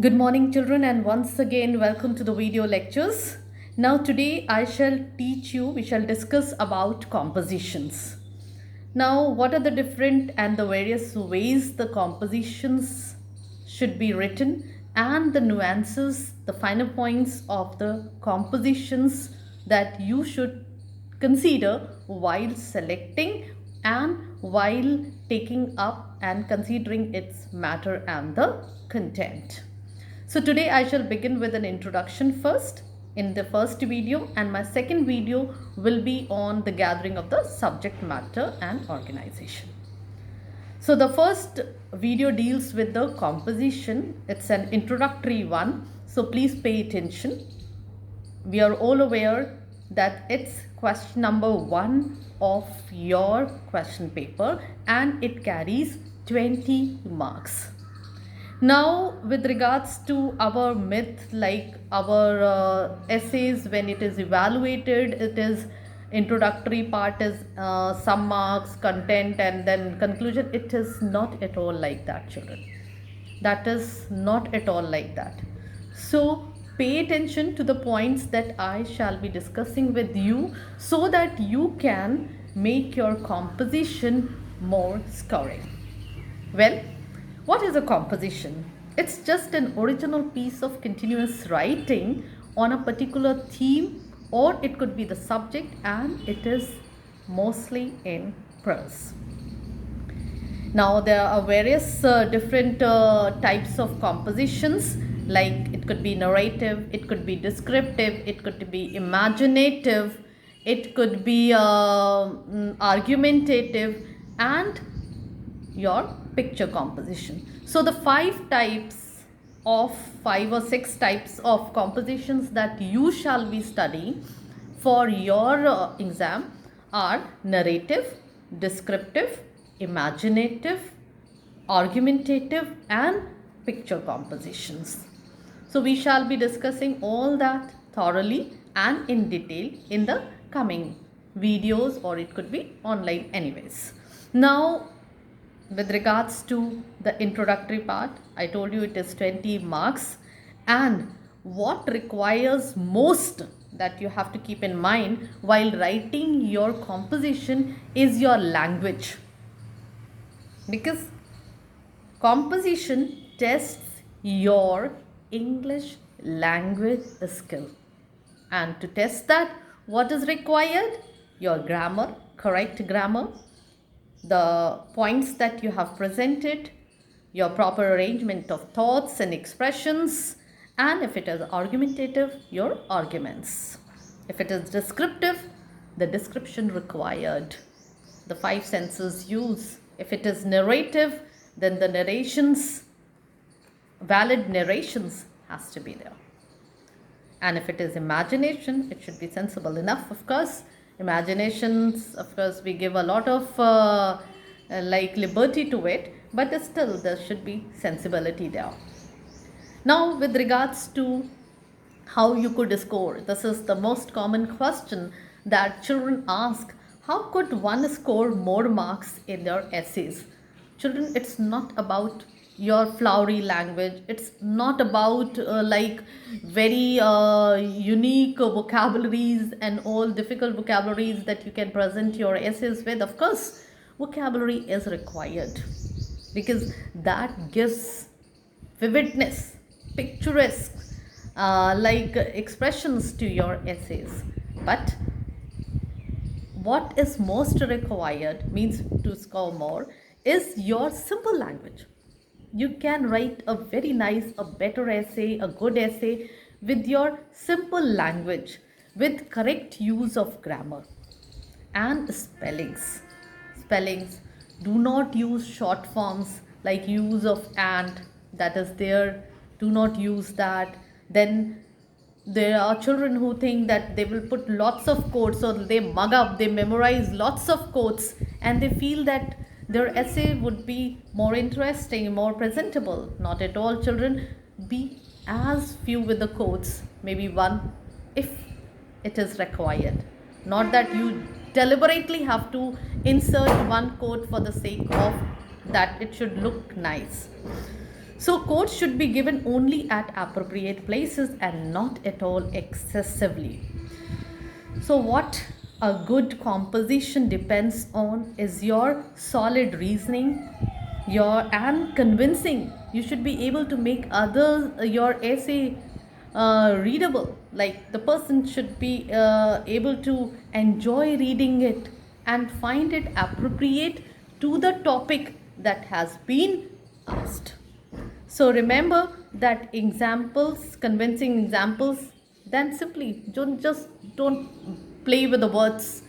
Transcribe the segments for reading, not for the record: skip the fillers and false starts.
Good morning, children, and once again, welcome to the video lectures. Now, today we shall discuss about compositions. Now, what are the different and the various ways the compositions should be written, and the nuances, the finer points of the compositions that you should consider while selecting and while taking up and considering its matter and the content. So today I shall begin with an introduction first in the first video, and my second video will be on the gathering of the subject matter and organization. So the first video deals with the composition. It's an introductory one, so please pay attention. We are all aware that it's question number 1 of your question paper and it carries 20 marks. Now, with regards to our myth, like our essays, when it is evaluated, it is introductory part is some marks, content, and then conclusion. It is not at all like that, children. That is not at all like that. So, pay attention to the points that I shall be discussing with you so that you can make your composition more scoring. Well, what is a composition? It's just an original piece of continuous writing on a particular theme, or it could be the subject, and it is mostly in prose. Now, there are various different types of compositions, like it could be narrative, it could be descriptive, it could be imaginative, it could be argumentative, and your picture composition. So the 5 or 6 types of compositions that you shall be studying for your exam are narrative, descriptive, imaginative, argumentative, and picture compositions. So we shall be discussing all that thoroughly and in detail in the coming videos, or it could be online anyways. Now, with regards to the introductory part, I told you it is 20 marks, and what requires most that you have to keep in mind while writing your composition is your language, because composition tests your English language skill, and to test that, what is required? Your grammar, correct grammar, the points that you have presented, your proper arrangement of thoughts and expressions, and if it is argumentative, your arguments. If it is descriptive, the description required, the 5 senses use. If it is narrative, then the narrations, valid narrations has to be there. And if it is imagination, it should be sensible enough, of course. Imaginations, of course, we give a lot of liberty to it, but still there should be sensibility there. Now, with regards to how you could score, this is the most common question that children ask. How could one score more marks in their essays? Children, it's not about your flowery language, it's not about very unique vocabularies and all difficult vocabularies that you can present your essays with. Of course, vocabulary is required because that gives vividness, picturesque expressions to your essays. But what is most required, means to score more, is your simple language. You can write a very nice, a better essay, a good essay with your simple language, with correct use of grammar and spellings. Spellings, do not use short forms like use of and, that is there, do not use that. Then there are children who think that they will put lots of quotes, or they mug up, they memorize lots of quotes, and they feel that their essay would be more interesting, more presentable. Not at all, children. Be as few with the quotes, maybe one if it is required. Not that you deliberately have to insert one quote for the sake of that it should look nice. So quotes should be given only at appropriate places and not at all excessively. So what a good composition depends on is your solid reasoning, your and convincing. You should be able to make others your essay readable. Like the person should be able to enjoy reading it and find it appropriate to the topic that has been asked. So remember that examples, convincing examples, then simply don't play with the words.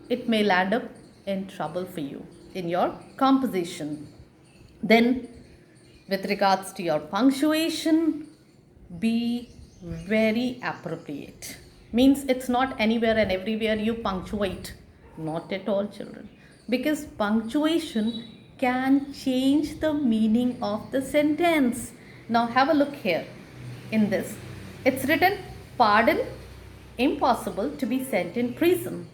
It may land up in trouble for you in your composition. Then, with regards to your punctuation, be very appropriate. Means it's not anywhere and everywhere you punctuate. Not at all, children. Because punctuation can change the meaning of the sentence. Now have a look here in this. It's written, pardon, impossible to be sent in prison.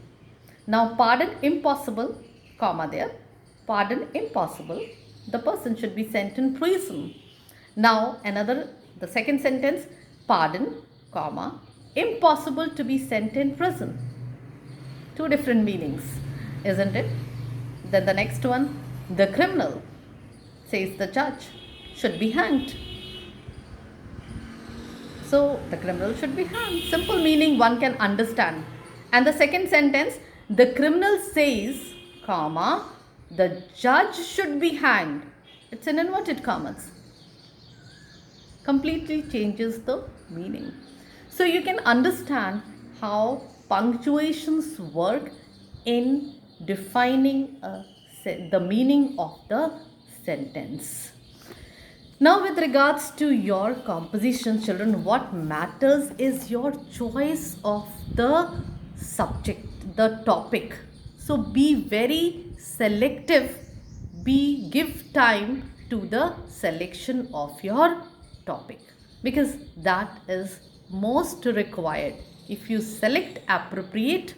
Now pardon, impossible, comma there. Pardon, impossible. The person should be sent in prison. Now the second sentence, pardon, comma, impossible to be sent in prison. Two different meanings, isn't it? Then the next one, the criminal, says the judge, should be hanged. So the criminal should be hanged. Simple meaning one can understand. And the second sentence, the criminal says, comma, the judge should be hanged. It's in inverted commas. Completely changes the meaning. So you can understand how punctuations work in defining the meaning of the sentence. Now with regards to your composition, children, what matters is your choice of the subject, the topic. So be very selective, give time to the selection of your topic, because that is most required. If you select appropriate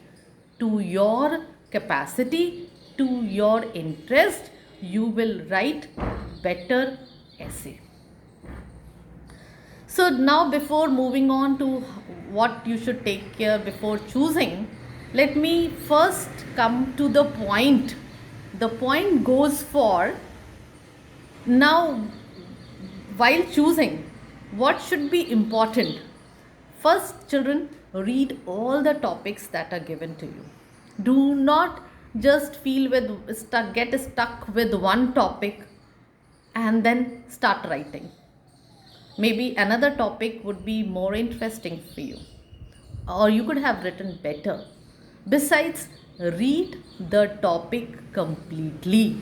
to your capacity, to your interest, you will write better essay. So now before moving on to what you should take care before choosing, let me first come to the point. The point goes for, now while choosing, what should be important? First, children, read all the topics that are given to you. Do not just get stuck with one topic and then start writing. Maybe another topic would be more interesting for you, or you could have written better. Besides, read the topic completely.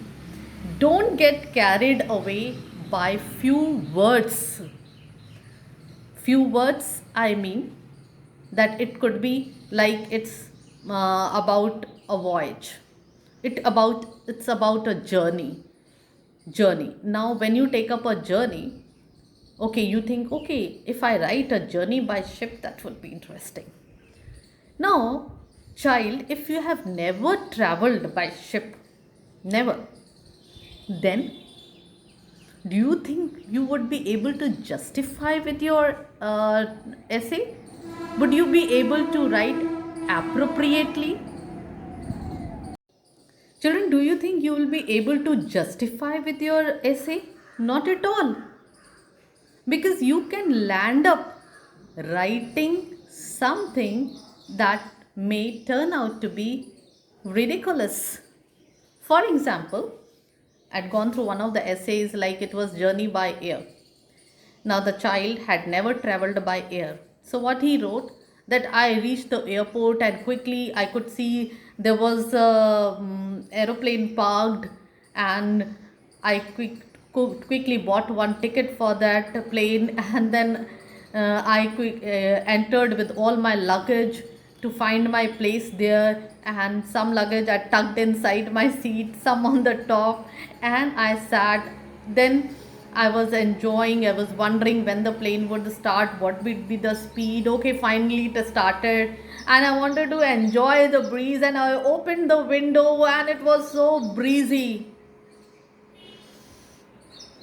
Don't get carried away by few words. Few words, I mean that it could be like it's about a voyage. It's about a journey. Now when you take up a journey, okay, you think, okay, if I write a journey by ship, that would be interesting. Now, child, if you have never traveled by ship, never, then do you think you would be able to justify with your essay? Would you be able to write appropriately? Children, do you think you will be able to justify with your essay? Not at all. Because you can land up writing something that may turn out to be ridiculous. For example, I'd gone through one of the essays, like it was journey by air. Now the child had never traveled by air. So what he wrote, that I reached the airport and quickly I could see there was a aeroplane parked, and I quickly bought one ticket for that plane, and then I entered with all my luggage to find my place there, and some luggage I tucked inside my seat, some on the top, and I sat. Then I was enjoying, I was wondering when the plane would start, what would be the speed. Okay, finally it started, and I wanted to enjoy the breeze, and I opened the window and it was so breezy.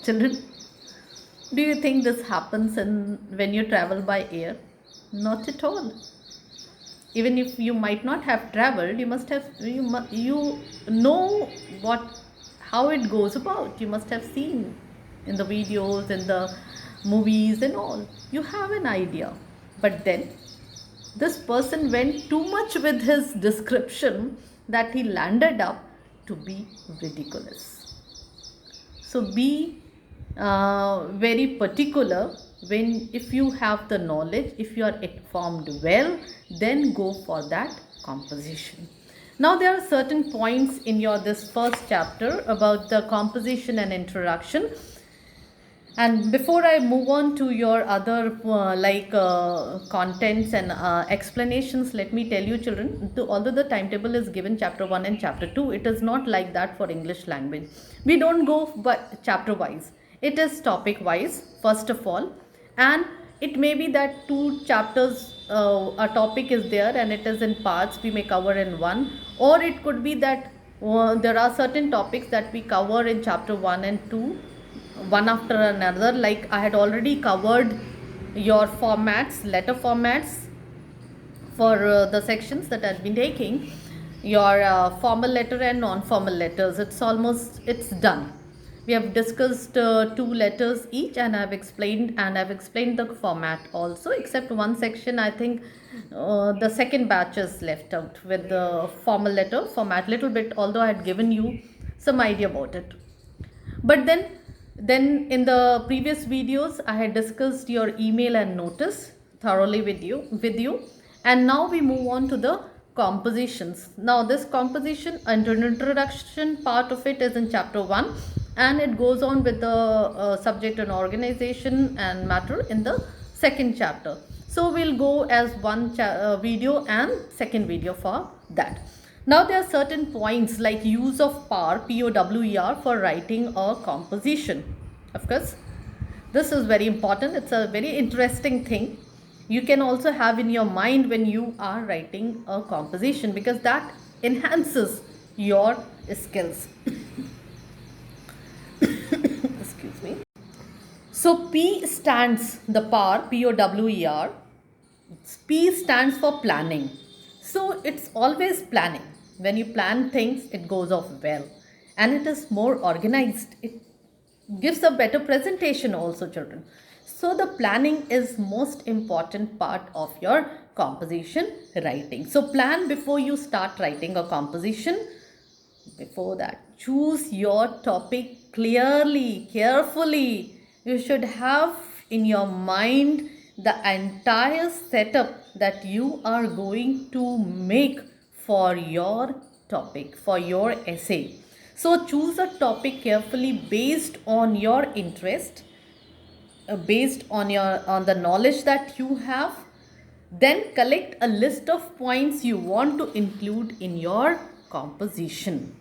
Children, Do you think this happens when you travel by air? Not at all. Even if you might not have traveled, you must have you know what how it goes about. You must have seen in the videos, in the movies and all. You have an idea. But then this person went too much with his description that he landed up to be ridiculous. So be very particular when, if you have the knowledge, if you are informed well, then go for that composition. Now there are certain points in your this first chapter about the composition and introduction. And before I move on to your other contents and explanations, let me tell you children, although the timetable is given chapter 1 and chapter 2, it is not like that for English language. We don't go by chapter wise. It is topic wise, first of all. And it may be that 2 chapters, a topic is there and it is in parts, we may cover in one. Or it could be that there are certain topics that we cover in chapter 1 and 2. One after another, like I had already covered your formats, letter formats for the sections that I've been taking, your formal letter and non-formal letters. It's done. We have discussed 2 letters each, and I've explained the format also, except one section. I think the second batch is left out with the formal letter format little bit, although I had given you some idea about it. But then in the previous videos, I had discussed your email and notice thoroughly with you. And now we move on to the compositions. Now this composition and introduction part of it is in chapter 1, and it goes on with the subject and organization and matter in the second chapter. So we'll go as one video and second video for that. Now there are certain points like use of POWER, POWER, for writing a composition. Of course, this is very important. It's a very interesting thing. You can also have in your mind when you are writing a composition, because that enhances your skills. Excuse me. So P stands, the POWER, POWER. P stands for planning. So it's always planning. When you plan things, it goes off well, and it is more organized. It gives a better presentation also, children. So the planning is most important part of your composition writing. So plan before you start writing a composition. Before that, choose your topic clearly, carefully. You should have in your mind the entire setup that you are going to make for your topic, for your essay. So choose a topic carefully based on your interest, based on the knowledge that you have. Then collect a list of points you want to include in your composition.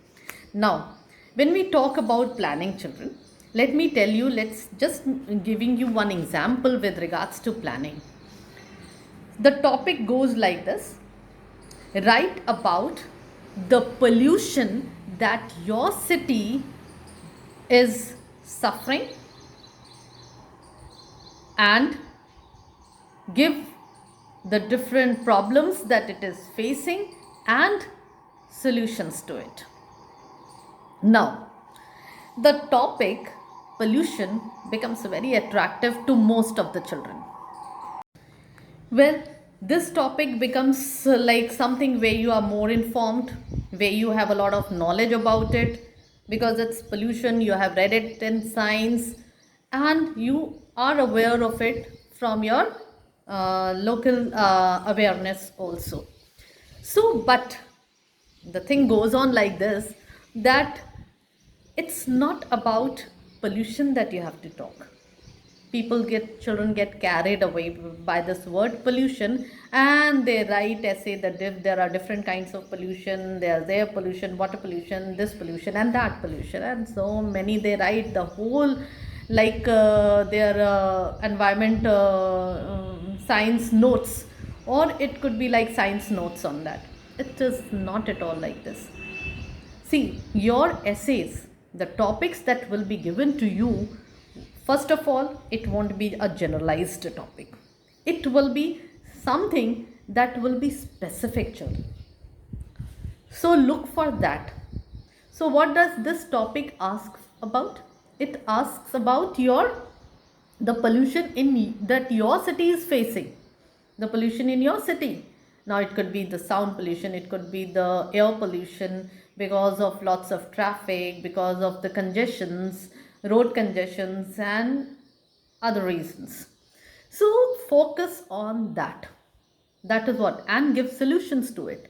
Now, when we talk about planning, children, let me tell you, let's just giving you one example with regards to planning. The topic goes like this: write about the pollution that your city is suffering and give the different problems that it is facing and solutions to it. Now, the topic pollution becomes very attractive to most of the children. Well, this topic becomes like something where you are more informed, where you have a lot of knowledge about it, because it's pollution, you have read it in science, and you are aware of it from your local awareness also. So, but the thing goes on like this, that it's not about pollution that you have to talk. Children get carried away by this word pollution, and they write essay that there are different kinds of pollution. There's air pollution, water pollution, this pollution and that pollution, and so many. They write the whole their environment science notes, or it could be like science notes on that. It is not at all like this. See, your essays, the topics that will be given to you First of all, it won't be a generalized topic. It will be something that will be specific, children. So look for that. So what does this topic ask about? It asks about the pollution in that your city is facing. The pollution in your city. Now it could be the sound pollution, it could be the air pollution because of lots of traffic, because of the congestions, road congestions and other reasons. So focus on that. That is what, and give solutions to it.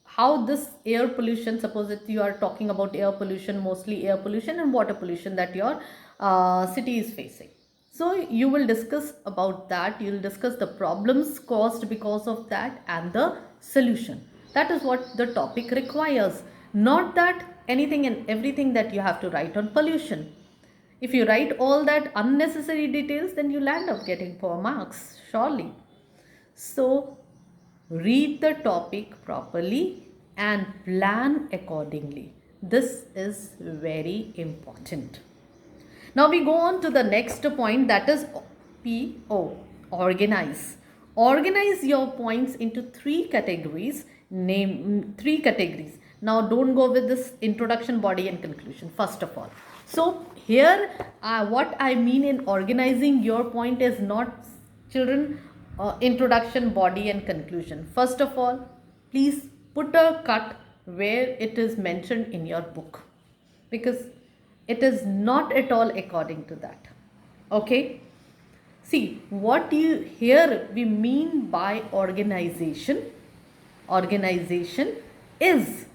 How this air pollution, suppose that you are talking about air pollution, mostly air pollution and water pollution that your city is facing. So you will discuss about that, you will discuss the problems caused because of that and the solution. That is what the topic requires, not that anything and everything that you have to write on pollution. If you write all that unnecessary details, then you'll end up getting poor marks, surely. So read the topic properly and plan accordingly. This is very important. Now we go on to the next point, that is PO, organize. Organize your points into three categories. Name three categories. Now don't go with this introduction, body and conclusion first of all. So here what I mean in organizing your point is not, children, introduction, body and conclusion. First of all, please put a cut where it is mentioned in your book, because it is not at all according to that. Okay, see what you here we mean by organization. Organization is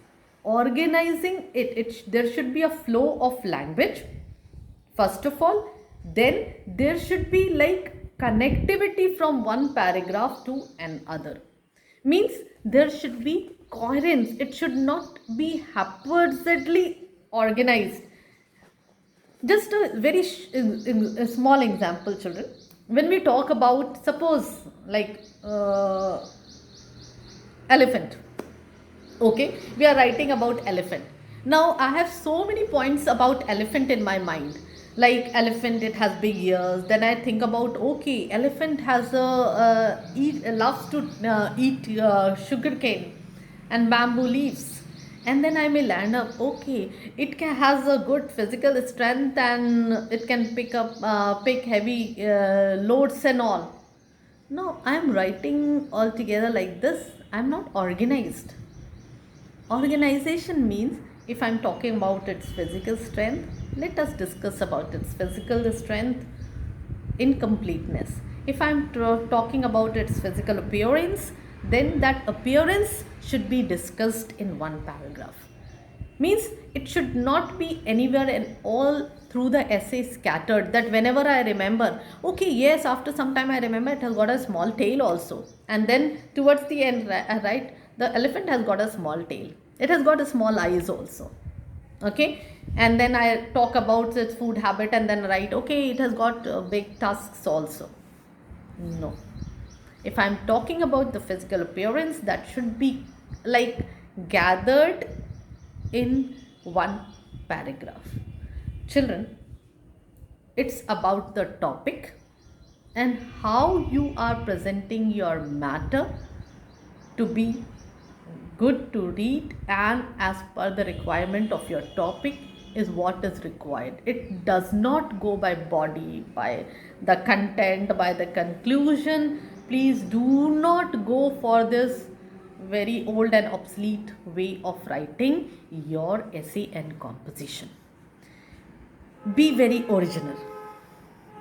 organizing it. There should be a flow of language first of all, then there should be like connectivity from one paragraph to another. Means there should be coherence. It should not be haphazardly organized. Just a very a small example, children. When we talk about, suppose like elephant. Okay, we are writing about elephant. Now I have so many points about elephant in my mind. Like elephant, it has big ears. Then I think about, okay, elephant has loves to eat sugar cane and bamboo leaves. And then I may land up, okay, it has a good physical strength and it can pick heavy loads and all. No, I am writing all together like this. I am not organized. Organization means, if I am talking about its physical strength, let us discuss about its physical strength in completeness. If I am talking about its physical appearance, then that appearance should be discussed in one paragraph. Means it should not be anywhere and all through the essay scattered, that whenever I remember, okay, yes, after some time I remember it has got a small tail also, and then towards the end, right, the elephant has got a small tail, it has got a small eyes also. Okay, and then I talk about its food habit and then write, okay, it has got big tusks also. No, if I am talking about the physical appearance, that should be like gathered in one paragraph. Children, it's about the topic and how you are presenting your matter to be good to read and as per the requirement of your topic is what is required. It does not go by body, by the content, by the conclusion. Please do not go for this very old and obsolete way of writing your essay and composition. Be very original.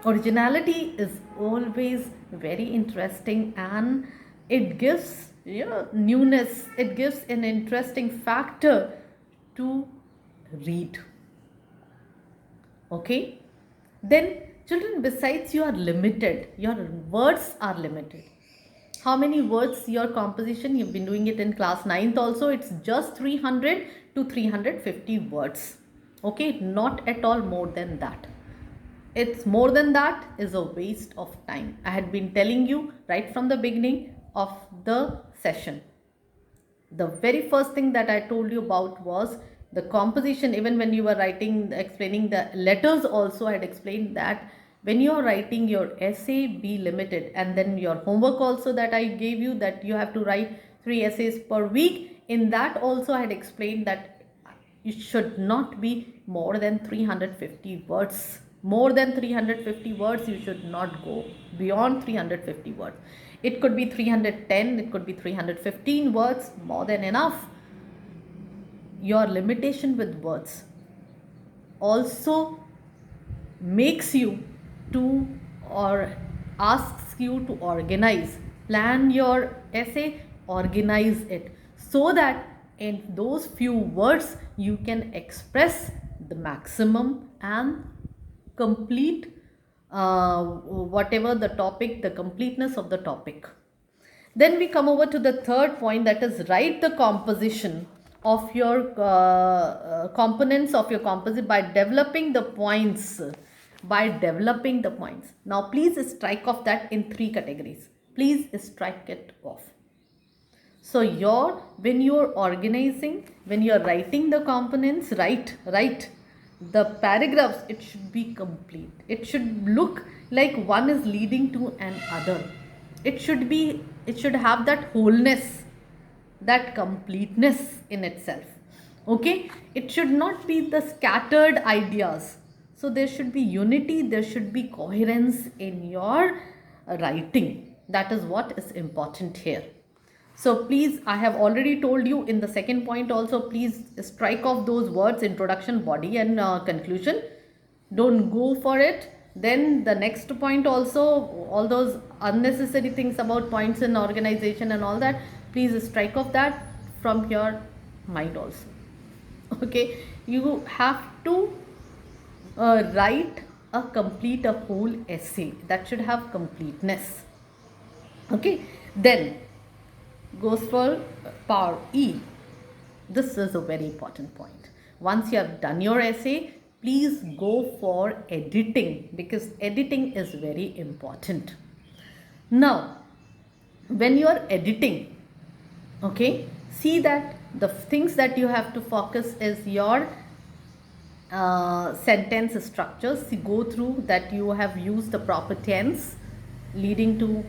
Originality is always very interesting and it gives newness, it gives an interesting factor to read. Okay, then children, besides you are limited, your words are limited. How many words your composition? You've been doing it in class 9th also. It's just 300 to 350 words. Okay, not at all more than that. It's more than that is a waste of time. I had been telling you right from the beginning of the session. The very first thing that I told you about was The composition, even when you were writing, explaining the letters also, I had explained that when you are writing your essay, be limited. And then your homework also that I gave you, that you have to write 3 essays per week. In that also I had explained that it should not be more than 350 words. More than 350 words, you should not go beyond 350 words. It could be 310, it could be 315 words, more than enough. Your limitation with words also makes you to, or asks you to organize, plan your essay, organize it, so that in those few words you can express the maximum and complete whatever the topic, the completeness of the topic. Then we come over to the third point, that is write the composition of your components of your composite by developing the points. By developing the points. Now please strike off that in 3 categories. Please strike it off. So when you're organizing, when you're writing the components, write the paragraphs, it should be complete. It should look like one is leading to another. It should have that wholeness, that completeness in itself. Okay, it should not be the scattered ideas. So there should be unity, there should be coherence in your writing. That is what is important here. So please, I have already told you in the second point also, please strike off those words, introduction, body and conclusion. Don't go for it. Then the next point also, all those unnecessary things about points in organization and all that, please strike off that from your mind also. Okay, you have to write a whole essay that should have completeness. Okay, then goes for power E. This is a very important point. Once you have done your essay, please go for editing, because editing is very important. Now, when you are editing, okay, see that the things that you have to focus is your sentence structures. Go through that you have used the proper tense leading to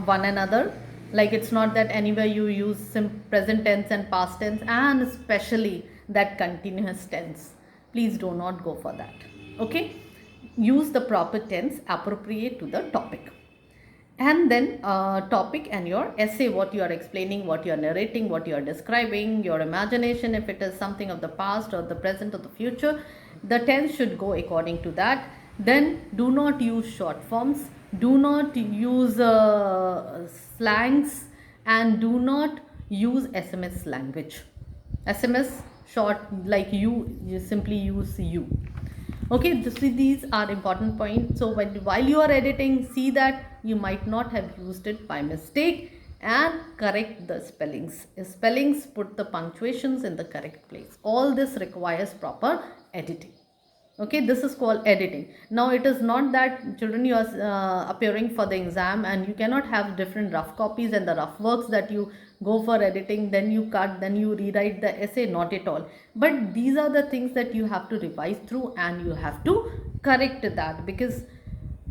one another. Like, it's not that anywhere you use present tense and past tense, and especially that continuous tense. Please do not go for that. Okay, use the proper tense appropriate to the topic. And then topic and your essay, what you are explaining, what you are narrating, what you are describing, your imagination, if it is something of the past or the present or the future, the tense should go according to that. Then do not use short forms, do not use slangs, and do not use SMS language. SMS short, like you simply use you. Okay, these are important points. So while you are editing, see that you might not have used it by mistake, and correct the spellings. Spellings, put the punctuations in the correct place. All this requires proper editing. Okay, this is called editing. Now, it is not that children, you are appearing for the exam and you cannot have different rough copies and the rough works that you go for editing, then you cut, then you rewrite the essay. Not at all. But these are the things that you have to revise through, and you have to correct that, because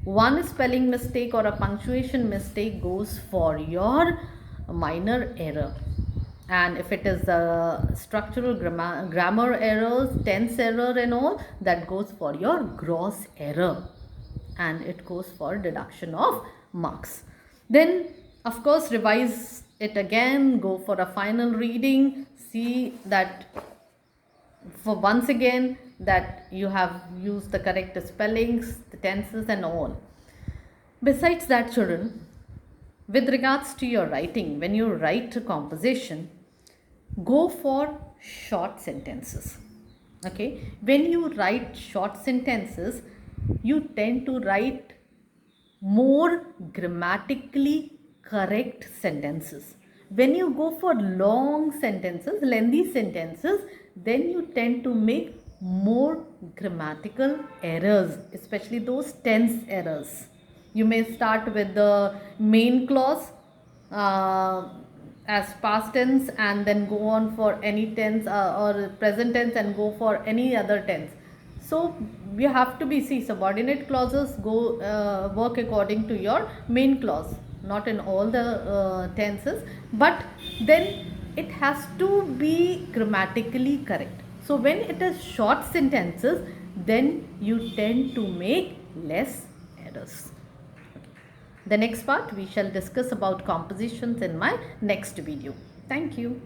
one spelling mistake or a punctuation mistake goes for your minor error. And if it is structural grammar errors, tense error and all, that goes for your gross error, and it goes for deduction of marks. Then of course revise it again, go for a final reading, see that for once again that you have used the correct spellings, the tenses and all. Besides that, children, with regards to your writing, when you write a composition, go for short sentences. Okay, when you write short sentences, you tend to write more grammatically correct sentences. When you go for long sentences, lengthy sentences, then you tend to make more grammatical errors, especially those tense errors. You may start with the main clause as past tense and then go on for any tense or present tense and go for any other tense. So you have to be, see, subordinate clauses go work according to your main clause, not in all the tenses, but then it has to be grammatically correct. So when it is short sentences, then you tend to make less errors. The next part we shall discuss about compositions in my next video. Thank you.